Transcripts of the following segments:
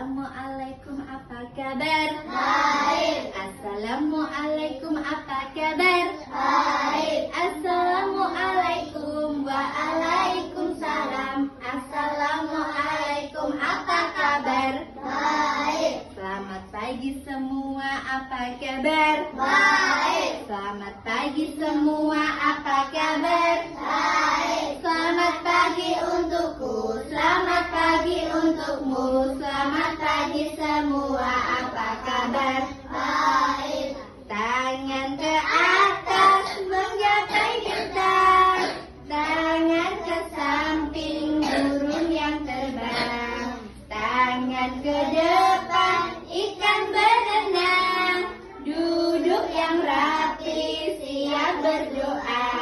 Assalamualaikum, apa kabar? Baik. Assalamualaikum, apa kabar? Baik. Assalamualaikum, waalaikumsalam. Assalamualaikum, apa kabar? Baik. Selamat pagi semua, apa kabar? Baik. Selamat pagi semua, apa kabar? Baik. Selamat pagi untukku, selamat pagi untukmu, selamat pagi semua, apa kabar? Baik. Tangan ke atas menggapai kita, tangan ke samping burung yang terbang, tangan ke depan ikan berenang, duduk yang rapi siap berdoa.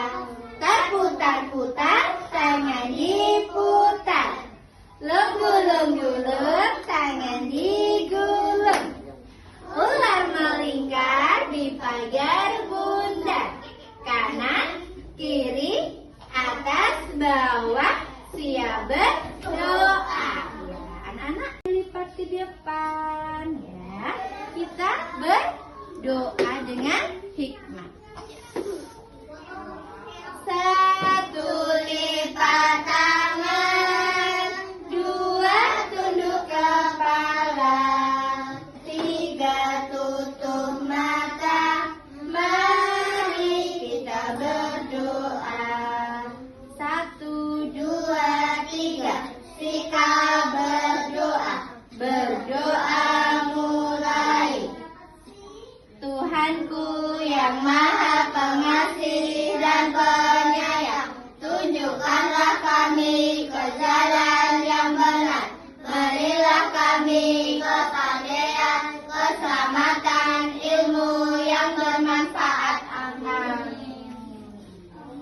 Putar-putar, tangan diputar. Lenggulung-gulung, tangan digulung. Ular melingkar di pagar bundar. Kanan, kiri, atas, bawah, siap berdoa. Ya, anak-anak lipat ke depan ya. Kita berdoa dengan hikmah. Satu lipat tangan, dua tunduk kepala, tiga tutup mata, mari kita berdoa. Satu, dua, tiga, sikap berdoa, berdoa mulai. Tuhanku yang maha pengasih dan penyayang, tunjukkanlah kami ke jalan yang benar. Berilah kami kepandaian, keselamatan, ilmu yang bermanfaat. Amin.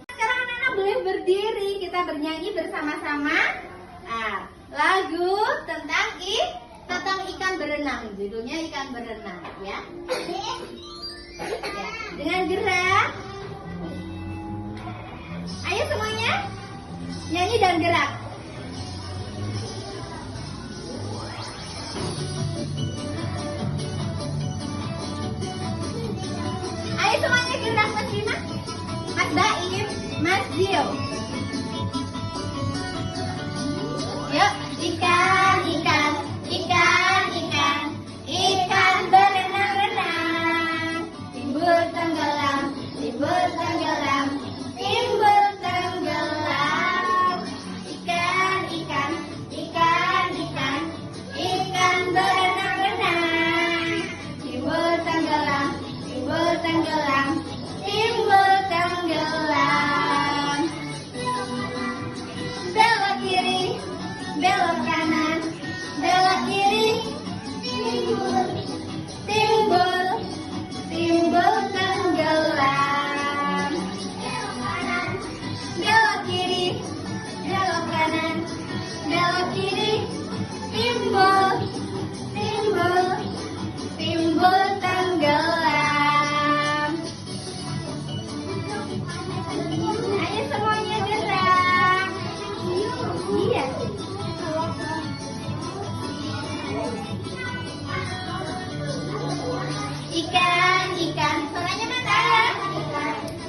Sekarang anak-anak boleh berdiri, kita bernyanyi bersama-sama. Nah, lagu tentang ikan berenang, judulnya ikan berenang ya. Ya, dengan gerak. Ayo semuanya nyanyi dan gerak. Ayo semuanya gerak, Mas Dina, Mas Baim, Mas Dio. Yuk, ikan, ikan, ikan, ikan, ikan berenang-renang. Timbul tenggelam, timbul tenggelam, timbul tenggelam. Ikan, ikan, ikan, ikan, ikan berenang-renang. Timbul tenggelam, timbul tenggelam, timbul tenggelam. Belok kiri, belok kanan, belok kiri, timbul, timbul, timbul tenggelam. Belok kiri, belok kanan, belok kiri, timbul, timbul, timbul tenggelam. Ayo semuanya gerak. Iya. Ikan, ikan, suaranya mana?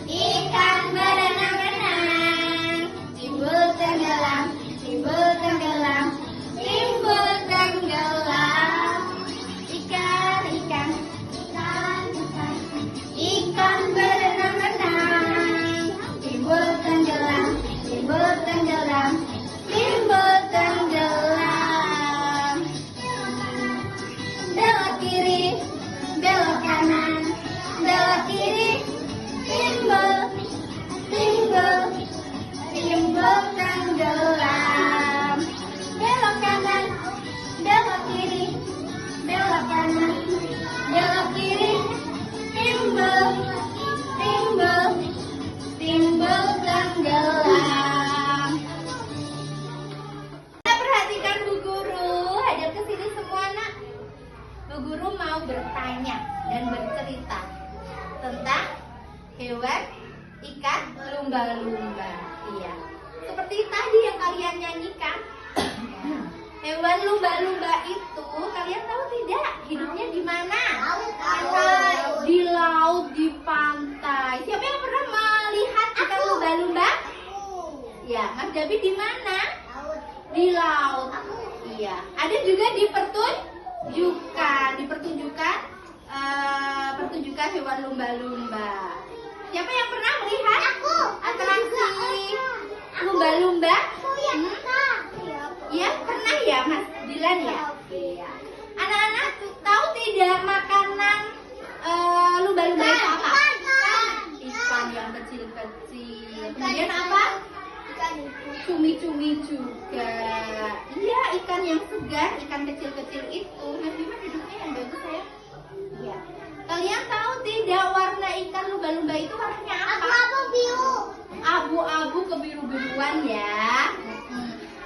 Ikan berenang-renang, timbul tenggelam, timbul tenggelam, timbul tenggelam. Ikan, ikan, ikan, ikan, ikan berenang-renang, timbul tenggelam, timbul tenggelam, timbul tenggelam. Belok kiri, belok kanan, belok kiri, timbul, timbul, timbul tenggelam. Belok kanan, belok kiri, belok kanan, belok kiri, timbul, timbul, timbul tenggelam. Kita perhatikan Bu Guru, hadir ke sini semua nak. Bu Guru mau bertanya dan bercerita tentang hewan, ikan, lumba-lumba. Iya. Seperti tadi yang kalian nyanyikan. Hewan lumba-lumba itu kalian tapi di mana? Laut. Di laut. Iya. Ada juga di pertunjukan pertunjukan hewan lumba-lumba. Siapa yang pernah melihat Aku. atraksi lumba-lumba? Ya, pernah ya, Mas Dilan ya? Iya. Anak-anak tahu tidak makanan lumba-lumba itu apa? Ikan yang kecil-kecil. Kemudian apa? Cumi-cumi juga. Iya, ikan yang segar, ikan kecil-kecil itu. Mas Bima duduknya yang bagus ya. Iya. Kalian tahu tidak warna ikan lumba-lumba itu warnanya apa? Abu-abu biru. Abu-abu kebiru-biruan ya.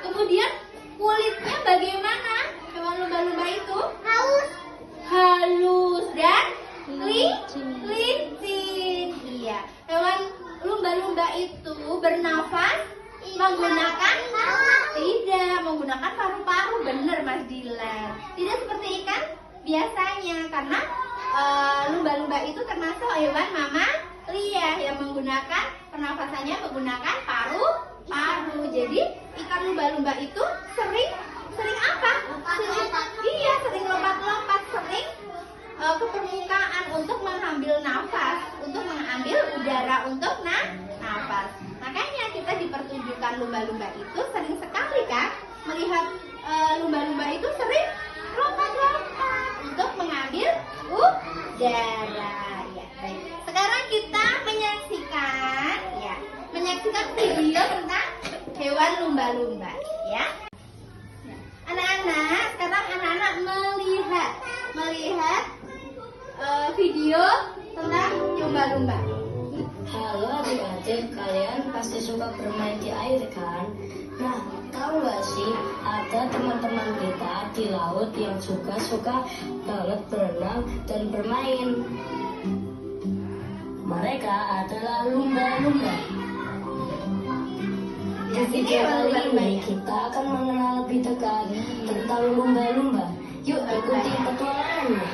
Kemudian kulitnya bagaimana? Hewan lumba-lumba itu halus dan licin. Iya. Hewan lumba-lumba itu bernafas menggunakan menggunakan paru-paru. Bener Mas Dilan. Tidak seperti ikan biasanya, karena lumba-lumba itu termasuk hewan mamalia yang menggunakan pernafasannya menggunakan paru-paru. Jadi ikan lumba-lumba itu sering apa? Sering lompat-lompat, sering ke permukaan untuk mengambil nafas, untuk mengambil udara untuk nafas. Makanya kita di pertunjukan lumba-lumba itu sering sekali kan melihat lumba-lumba itu sering lompat-lompat untuk mengambil udara. Ya, baik. Sekarang kita menyaksikan video tentang hewan lumba-lumba ya. Anak-anak, sekarang anak-anak melihat video tentang lumba-lumba. Halo adik-adik, kalian pasti suka bermain di air kan? Nah, tahu gak sih, ada teman-teman kita di laut yang juga suka banget berenang dan bermain. Mereka adalah lumba-lumba. Di video kali ini kita akan mengenal lebih dekat tentang lumba-lumba. Yuk ikuti petualangannya.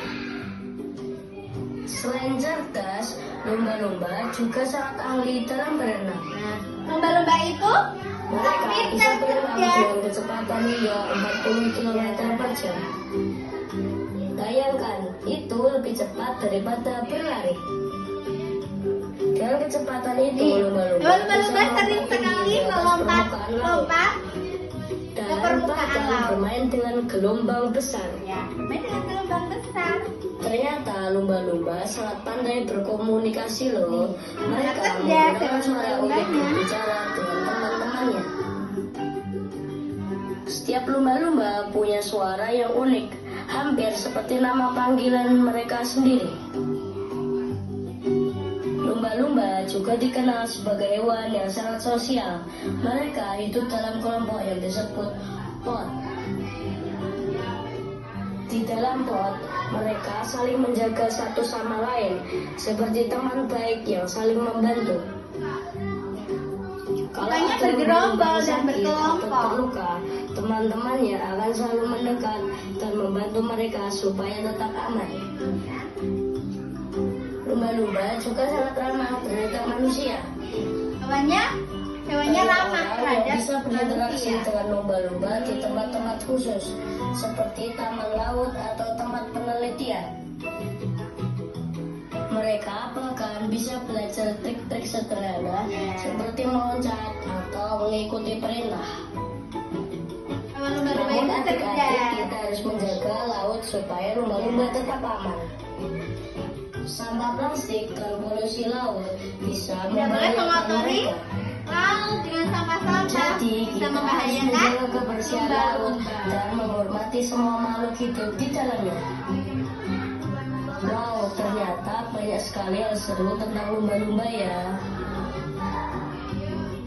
Selain cerdas, lumba-lumba juga sangat ahli dalam berenang. Nah, lumba-lumba itu Mereka bisa berenang dengan kecepatan hingga 40 km per jam. Bayangkan, itu lebih cepat daripada berlari. Dengan kecepatan itu, lumba-lumba sering sekali melompat-lompat dan permukaan laut. bermain dengan gelombang besar. Ya, bermain dengan gelombang besar. Ternyata lumba-lumba sangat pandai berkomunikasi loh. Mereka cerdas, menggunakan suara unik lumba-lumbanya. berbicara dengan teman-temannya. Setiap lumba-lumba punya suara yang unik, hampir seperti nama panggilan mereka sendiri. Lumba-lumba juga dikenal sebagai hewan yang sangat sosial. Mereka hidup dalam kelompok yang disebut pod. Di dalam pod, mereka saling menjaga satu sama lain, seperti teman baik yang saling membantu. Kalau Makanya ada bergerombol lumba dan sakit atau berkelompok. terluka, teman-temannya akan selalu mendekat dan membantu mereka supaya tetap aman. Lumba-lumba juga sangat ramah terhadap manusia. Hewannya ramah terhadap bisa berinteraksi manusia. dengan lumba-lumba di tempat-tempat khusus seperti taman laut atau tempat penelitian. Mereka bahkan bisa belajar trik-trik sederhana seperti meloncat atau mengikuti perintah. Hewan lumba-lumba Namun itu adik-adik cerdas. kita harus menjaga laut supaya lumba-lumba tetap aman. Sampah plastik dan polusi laut bisa Tidak boleh mengotori mereka. laut dengan sampah-sampah. Jadi Bisa kita harus membahayakan menjaga kebersihan laut lumba-lumba. dan menghormati semua makhluk hidup di dalamnya. Wow, ternyata banyak sekali hal seru tentang lumba-lumba ya.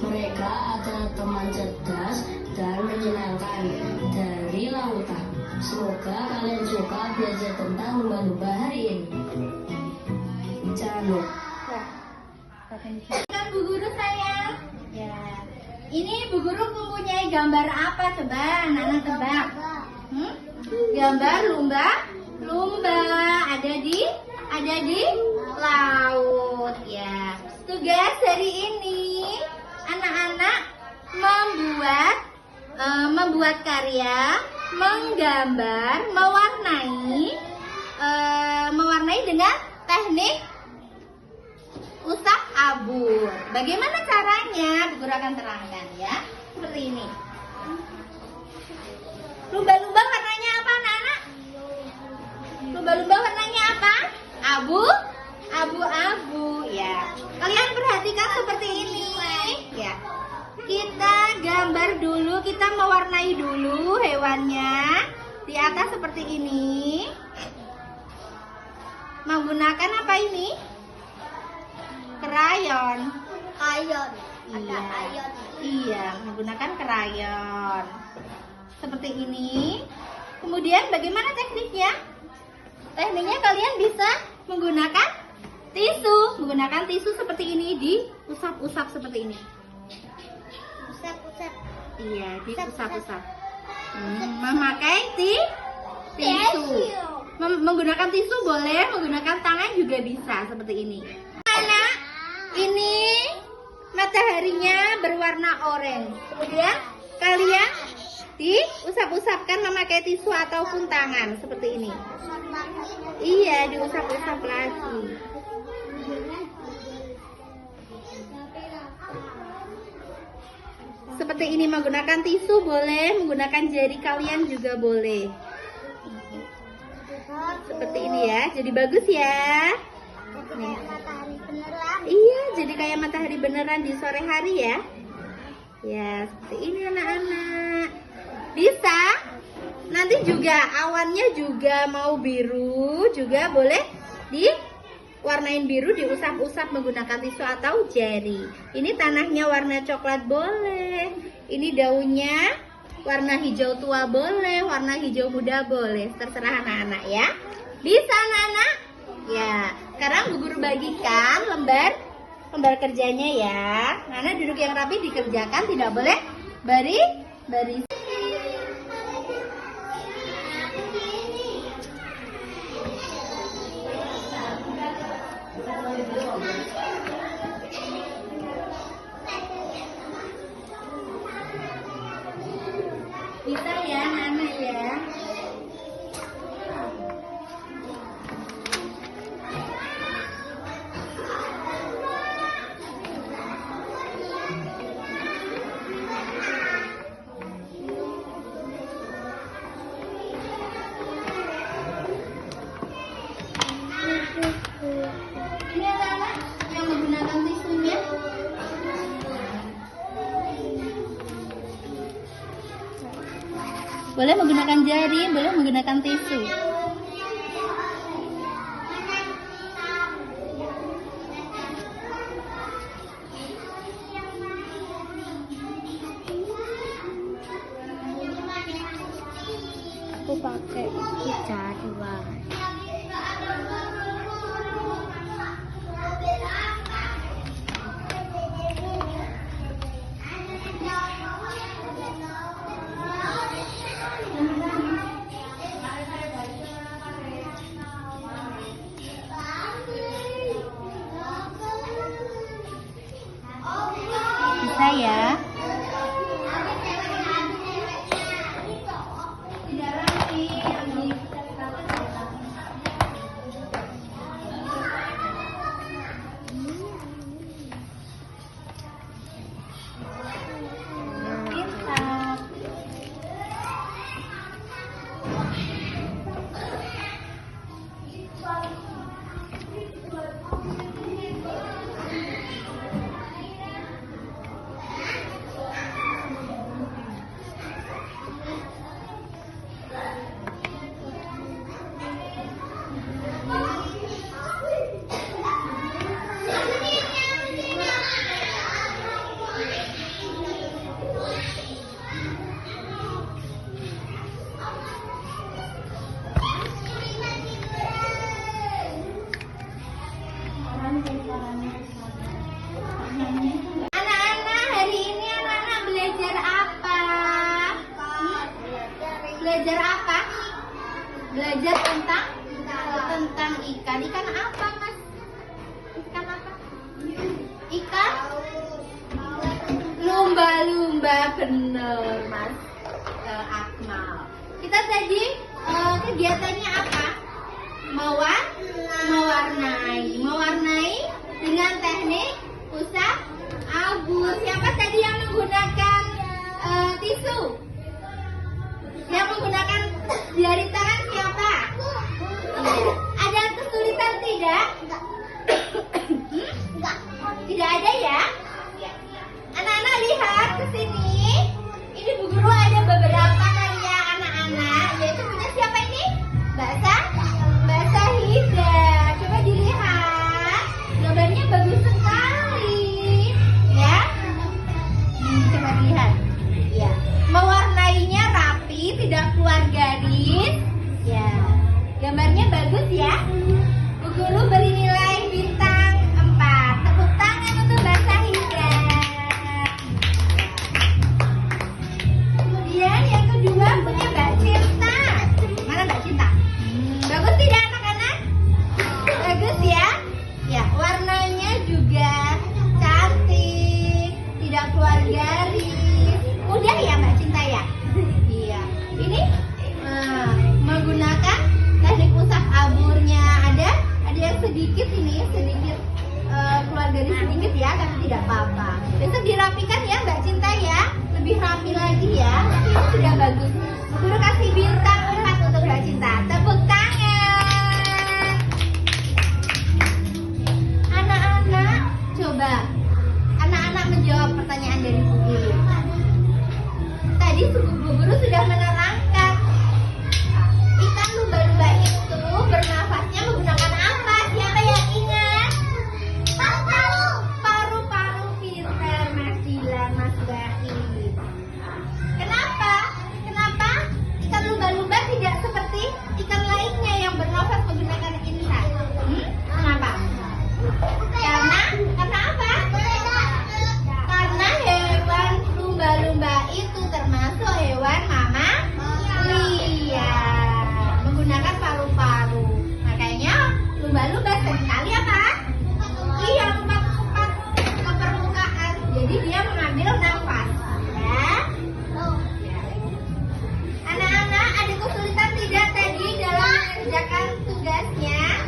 Mereka adalah teman cerdas dan menyenangkan dari lautan. Semoga kalian suka belajar tentang lumba-lumba hari ini. Jangan lupa. Kan Bu Guru sayang. Ya. Ini Bu Guru mempunyai gambar apa coba? Nana tebak. Gambar lumba ada di laut ya. Tugas hari ini anak-anak membuat karya, menggambar, mewarnai dengan teknik usap abur. Bagaimana caranya? Bu Guru akan terangkan ya. Seperti ini. Lumba-lumba warnanya apa, anak-anak? Lumba-lumba warnanya apa? Abu-abu ya. Kalian perhatikan seperti ini ya. Kita gambar dulu, kita mewarnai dulu hewannya di atas seperti ini. Menggunakan apa ini? Krayon. Ayon. Ada Iya. ayon. Iya, menggunakan krayon. Seperti ini. Kemudian bagaimana tekniknya? Tekniknya kalian bisa menggunakan tisu. Menggunakan tisu seperti ini, diusap-usap seperti ini. Usap-usap. Iya, diusap-usap. Memakai tisu. Menggunakan tisu boleh, menggunakan tangan juga bisa seperti ini. Anak, ini mataharinya berwarna oranye. Kemudian kalian diusap-usapkan memakai tisu ataupun tangan seperti ini. Iya, diusap-usap lagi. Seperti ini, menggunakan tisu boleh, menggunakan jari kalian juga boleh. Seperti ini ya, jadi bagus ya. Kayak matahari beneran. Iya, jadi kayak matahari beneran di sore hari ya. Ya, seperti ini anak-anak. Bisa. Nanti juga awannya juga mau biru, juga boleh diwarnain biru, diusap-usap menggunakan tisu atau jari. Ini tanahnya warna coklat boleh. Ini daunnya warna hijau tua boleh, warna hijau muda boleh. Terserah anak-anak ya. Bisa anak-anak? Ya, sekarang Bu Guru bagikan lembar kerjanya ya. Nana duduk yang rapi dikerjakan, tidak boleh baris. Bisa ya Nana ya. Ini anak-anak yang menggunakan tisunya. Boleh menggunakan jari, boleh menggunakan tisu. Aku pakai jari warna. Bisa ya. Pintar. Anak-anak, hari ini anak-anak belajar apa? Belajar apa? Belajar tentang ikan. Ikan apa, Mas? Ikan apa? Ikan lumba. Lumba-lumba, bener Mas Akmal. Kita tadi kegiatannya apa? Mewarnai dengan teknik usap abur. Siapa tadi yang menggunakan tisu? Yang menggunakan jari tangan siapa? Iya. Ada kesulitan tidak? Tidak ada ya? Anak-anak lihat ke sini. Ini Bu Guru ada beberapa karya anak-anak, yaitu punya siapa ini? Mbak Sahida. Coba dilihat. Gambarnya bagus sekali. Ya. Coba dilihat. Ya. Mewarnainya rapi, tidak keluar garis. Ya. Gambarnya bagus ya. Bu Guru beri nilai bintang 4. Tepuk tangan untuk Mbak Sahida. Kemudian yang kedua punya Mbak Cinta. Mana Mbak Cinta? Bagus tidak anak-anak? Bagus ya? Ya, warnanya juga cantik, tidak keluar garis. Mudah ya Mbak Cinta ya? Iya. Ini menggunakan teknik usap aburnya. Ada yang sedikit ini, sedikit keluar garis sedikit ya, tapi tidak apa-apa. Besok dirapikan ya Mbak Cinta ya, lebih rapi lagi ya. Tapi ini sudah bagus. Bu Guru kasih bintang 4 untuk Mbak Cinta. Tepuk tangan. Anak-anak, coba anak-anak menjawab pertanyaan dari Bu Guru. Tadi Bu Guru sudah menerangkan ikan lumba-lumba itu bernafasnya menggunakan apa? Siapa yang ingat? Paru-paru. Pintar Mas Dilan, Mas Baim. Kenapa ikan lumba-lumba tidak seperti ikan lainnya yang bernafas menggunakan insang? Kenapa? Karena apa? Karena hewan lumba-lumba itu termasuk hewan mamalia, menggunakan paru-paru. Makanya lumba-lumba seringkali apa? Iya, lompat ke permukaan. Jadi dia mengambil nafas. Ya. Anak-anak, ada kesulitan tidak tadi dalam mengerjakan tugasnya?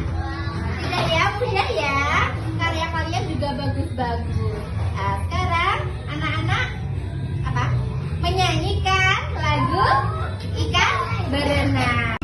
Tidak ya, mudah ya. Karya kalian juga bagus-bagus. Nah, sekarang anak-anak apa? Menyanyikan lagu Ikan Berenang.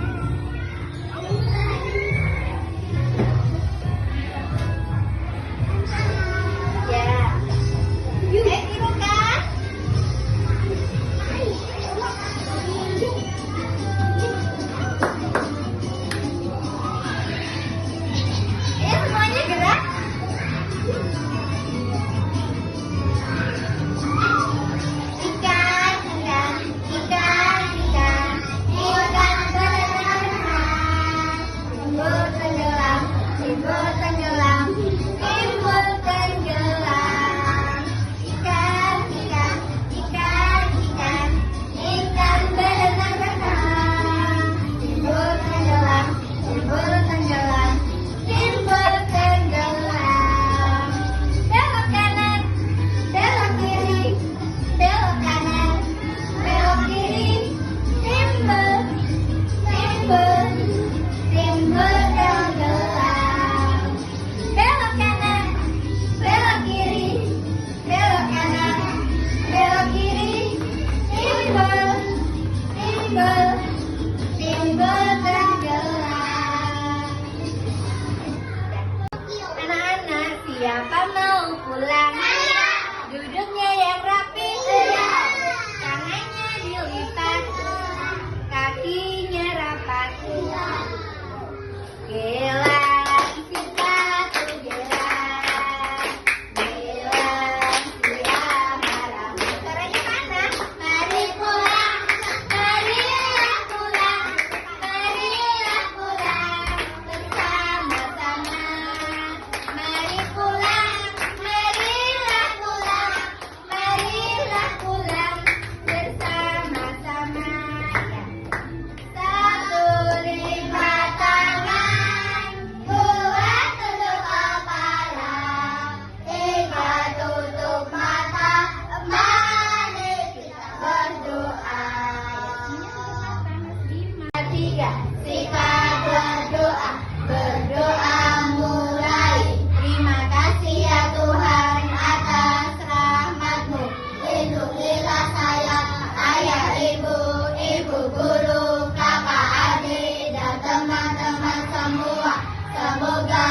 teman-teman semua. Semoga